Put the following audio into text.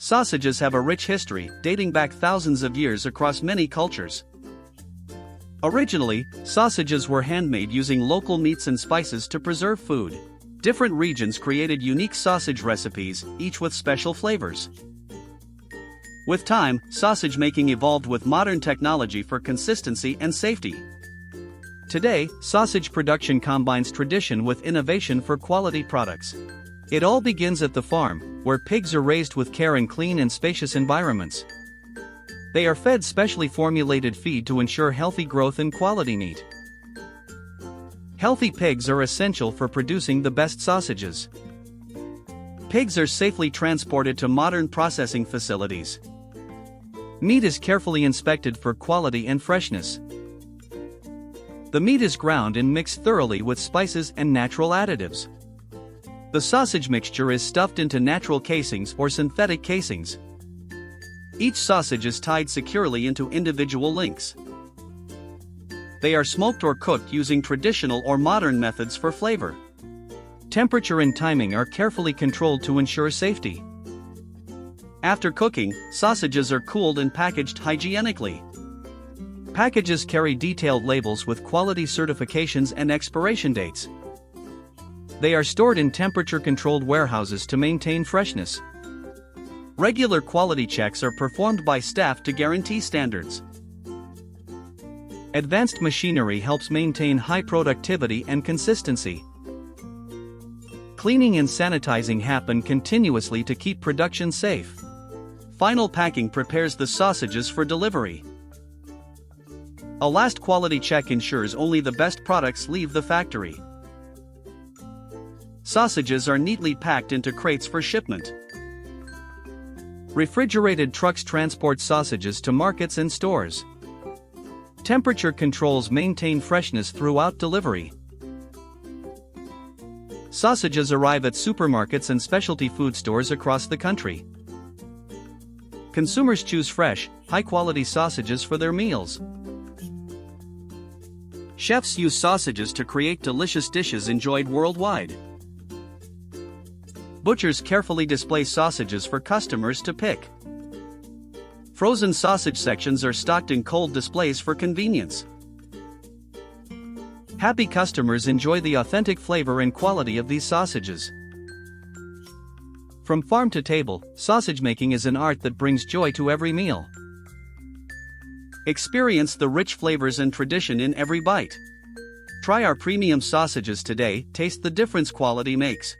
Sausages have a rich history, dating back thousands of years across many cultures. Originally, sausages were handmade using local meats and spices to preserve food. Different regions created unique sausage recipes, each with special flavors. With time, sausage making evolved with modern technology for consistency and safety. Today, sausage production combines tradition with innovation for quality products. It all begins at the farm, where pigs are raised with care in clean and spacious environments. They are fed specially formulated feed to ensure healthy growth and quality meat. Healthy pigs are essential for producing the best sausages. Pigs are safely transported to modern processing facilities. Meat is carefully inspected for quality and freshness. The meat is ground and mixed thoroughly with spices and natural additives. The sausage mixture is stuffed into natural casings or synthetic casings. Each sausage is tied securely into individual links. They are smoked or cooked using traditional or modern methods for flavor. Temperature and timing are carefully controlled to ensure safety. After cooking, sausages are cooled and packaged hygienically. Packages carry detailed labels with quality certifications and expiration dates. They are stored in temperature-controlled warehouses to maintain freshness. Regular quality checks are performed by staff to guarantee standards. Advanced machinery helps maintain high productivity and consistency. Cleaning and sanitizing happen continuously to keep production safe. Final packing prepares the sausages for delivery. A last quality check ensures only the best products leave the factory. Sausages are neatly packed into crates for shipment. Refrigerated trucks transport sausages to markets and stores. Temperature controls maintain freshness throughout delivery. Sausages arrive at supermarkets and specialty food stores across the country. Consumers choose fresh, high-quality sausages for their meals. Chefs use sausages to create delicious dishes enjoyed worldwide. Butchers carefully display sausages for customers to pick. Frozen sausage sections are stocked in cold displays for convenience. Happy customers enjoy the authentic flavor and quality of these sausages. From farm to table, sausage making is an art that brings joy to every meal. Experience the rich flavors and tradition in every bite. Try our premium sausages today, taste the difference quality makes.